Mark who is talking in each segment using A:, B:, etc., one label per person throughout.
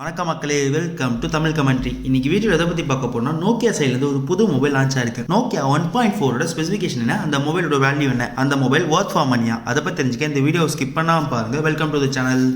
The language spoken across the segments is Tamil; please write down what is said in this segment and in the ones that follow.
A: வணக்கம் மக்களே, வெல்கம் டு தமிழ் கமெண்ட்ரி. இன்னைக்கு வீடியோ எதை பற்றி பார்க்க போனால் நோக்கியா சைட்லேருந்து ஒரு புது மொபைல் லான்ச் ஆயிருக்கு. நோக்கியா 1.4 ஸ்பெசிஃபிகேஷன் என்ன, அந்த மொபைலோட வேல்யூ என்ன, அந்த மொபைல் ஒர்த் ஃபார் மணியா, அதை பற்றி தெரிஞ்சுக்க இந்த வீடியோ ஸ்கிப் பண்ணாமல் பாருங்கள். Welcome to the channel.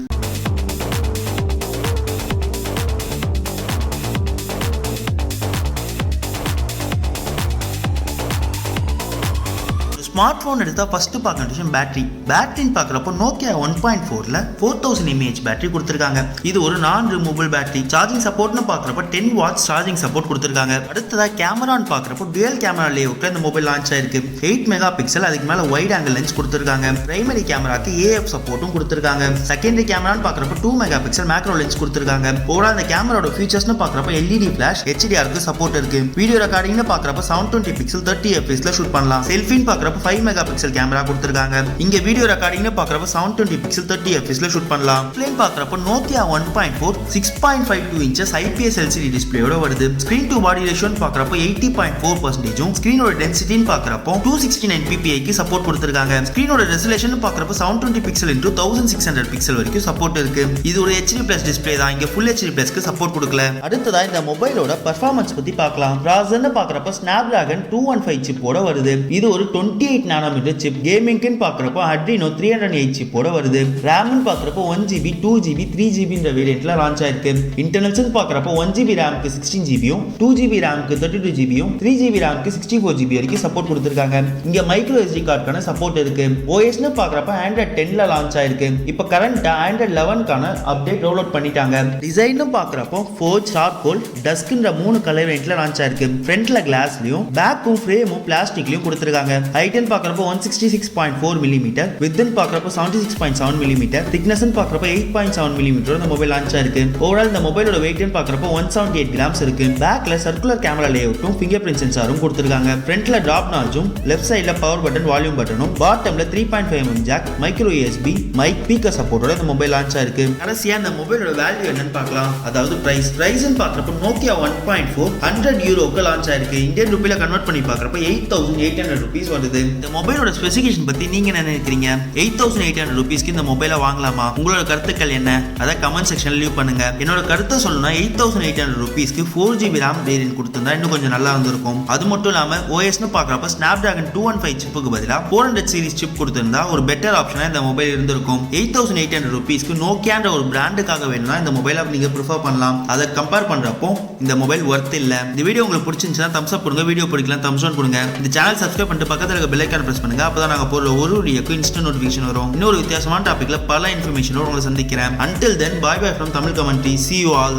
A: Smart phone எடுத்தால் ஃபஸ்ட்டு பார்க்க விஷயம் பேட்டரின்னு பார்க்குறப்போ நோக்கியா 1.4ல் 4000 mAh பேட்டரி கொடுத்துருக்காங்க. இது ஒரு நான் ரிமூவபிள் பேட்டரி. சார்ஜிங் சப்போர்ட்னு பார்க்குறப்ப 10 watts சார்ஜிங் சப்போர்ட் கொடுத்துருக்காங்க. அடுத்ததாக கேமரான்னு பார்க்குறப்போ டுவல் கேமரா லேஅவுட்டில் இந்த மொபைல் லான்ச் ஆயிருக்கு. 8 மெகா பிக்சல், அதுக்கு மேலே வைட் ஆங்கிள் லென்ஸ் கொடுத்துருக்காங்க. பிரைமரி கேமராக்கு AF சப்போர்ட்டும் கொடுத்துருக்காங்க. செகண்டரி கேமரான்னு பார்க்குறப்போ 2 மெகா பிக்சல் மேக்ரோ லென்ஸ் கொடுத்துருக்காங்க. ஓவரால் இந்த கேமராவோட ஃபீச்சர்ஸ்னு பார்க்குறப்போ LED ஃபிளாஷ், HDRக்கு சப்போர்ட் இருக்கு. வீடியோ ரெக்கார்டிங்னு பார்க்குறப்போ 720 பிக்சல் 30 fps ஷூட் பண்ணலாம். செல்ஃபின்னு பார்க்குறப்போ 5 மெகா பிக்சல் கேமரா கொடுத்திருக்காங்க. இங்க வீடியோ ரெக்கார்டிங்னு பார்க்கறப்ப 720 பிக்சல் 30 fps ஷூட் பண்ணலாம். டிஸ்ப்ளே பார்க்கறப்ப Nokia 1.4 6.52 inches IPS LCD டிஸ்ப்ளேயோட வருது. ஸ்கிரீன் டு பாடி ரேஷியோன்னு பார்க்கறப்ப 80.4%. ஸ்கிரீனோட டென்சிட்டின்னு பார்க்கறப்ப 269 ppi க்கு சப்போர்ட் கொடுத்திருக்காங்க. ஸ்கிரீனோட ரெசல்யூஷன் பார்க்கறப்ப 720 பிக்சல் into 1600 பிக்சல் வரைக்கும் சப்போர்ட் இருக்கு. இது ஒரு HD+ டிஸ்ப்ளே தான். இங்க Full HD+ க்கு சப்போர்ட் கொடுக்கல. அடுத்ததா இந்த மொபைலோட பெர்ஃபார்மன்ஸ் பத்தி பார்க்கலாம். ப்ராசஸர்னு பார்க்கறப்ப Snapdragon 215 சிப்போட வருது. இது ஒரு 28 நானோமீட்டர் சிப். கேமிங்னு பார்க்கறப்போ Adreno 308 சிப்போட வருது. ரேம்னு பார்க்கறப்போ 1GB 2GB 3GB என்ற வேரியன்ட்ல லான்ச் ஆயிருக்கு. இன்டர்னல்ஸ்னு பார்க்கறப்போ 1GB ரேம்க்கு 16GB, 2GB ரேம்க்கு 32GB, 3GB ரேம்க்கு 64GB வரைக்கும் சப்போர்ட் கொடுத்திருக்காங்க. இங்க மைக்ரோ SD கார்டுக்கான சப்போர்ட் இருக்கு. OSன்னு பார்க்கறப்ப Android 10ல லான்ச் ஆயிருக்கு. இப்போ கரண்டா Android 11க்கான அப்டேட் ரோல் அவுட் பண்ணிட்டாங்க. டிசைன்னு பார்க்கறப்போ Forge, Charcoal, Duskன்ற 3 கலர் வேரியன்ட்ல லான்ச் ஆயிருக்கு. ஃப்ரண்ட்ல கிளாஸ்லயும் பேக்கும் ஃப்ரேமும் பிளாஸ்டிக்லயும் கொடுத்திருக்காங்க. ஹைட்னு பார்க்கறப்போ 166.4 mm, வித்ன்னு பார்க்கறப்போ 76.7 mm, திக்னஸ்னு பார்க்கறப்போ 8.7 mm இந்த மொபைல் லான்ச் ஆயிருக்கு. ஓவரால் இந்த மொபைலோட வெயிட்னு பார்க்கறப்போ 178 grams இருக்கு. பேக்ல சர்க்குலர் கேமரா லேஅவுட்டும் ஃபிங்கர் பிரிண்ட் சென்சாரும் கொடுத்திருக்காங்க. ஃப்ரண்ட்ல டிராப் நாச்சும், லெஃப்ட் சைடுல பவர் பட்டன், வால்யூம் பட்டனும், பாட்டம்ல 3.5 mm jack, micro USB, mic, speaker சப்போர்ட்டோட இந்த மொபைல் லான்ச் ஆயிருக்கு. கடைசியா இந்த மொபைலோட வேல்யூ என்னன்னு பார்க்கலாம். அதாவது பிரைஸ்ன்னு பார்க்கறப்போ Nokia 1.4 100 யூரோக்கு லான்ச் ஆயிருக்கு. இந்தியன் ரூபியில கன்வெர்ட் பண்ணி பார்க்கறப்போ 8800 rupees வருது. இந்த மொபைலோட ஸ்பெசிஃபிகேஷன் பத்தி நீங்க என்ன நினைக்கிறீங்க? 8800 rupeesக்கு இந்த மொபைலை வாங்கலாமா? உங்களோட கருத்துக்கள் என்ன? அதை கமெண்ட் செக்ஷன்ல லீவ் பண்ணுங்க. என்னோட கருத்தை சொல்லணும்னா 8800 rupeesக்கு 4GB RAM வேரியன்ட் கொடுத்திருந்தா இன்னும் கொஞ்சம் நல்லா இருந்திருக்கும். அது மட்டும் இல்லாம OSன்னு பார்க்கறப்ப Snapdragon 215 சிப்புக்கு பதிலா 400 சீரிஸ் சிப் கொடுத்திருந்தா ஒரு பெட்டர் ஆப்ஷனா இந்த மொபைல் இருந்திருக்கும். 8800 rupeesக்கு நோக்கியான்ற ஒரு பிராண்டுக்காக வேணும்னா இந்த மொபைலை நீங்க ப்ரிஃபர் பண்ணலாம். அதை கம்பேர் பண்றப்போ இந்த மொபைல் ஒர்த் இல்ல. இந்த வீடியோ உங்களுக்கு பிடிச்சிருந்துச்சுன்னா தம்ஸ் அப் கொடுங்க, வீடியோ பிடிக்கலாம் தம்ஸ் டவுன் கொடுங்க. இந்த சேனல் சப்ஸ்கிரைப் பண்ணிட்டு பக்கத்துல இருக்க பெல் ஐகானை பிரஸ் பண்ணுங்க. அப்பதான் நாங்க போடுற ஒரு வீடியோக்கு இன்ஸ்டன்ட் நோட்டிஃபிகேஷன் வரும். இன்னொரு வித்தியாசமான டாபிக்ல பல இன்ஃபர்மேஷனோட உங்களை சந்திக்கிறேன். Until then, bye bye from Tamil Commentary. See you all.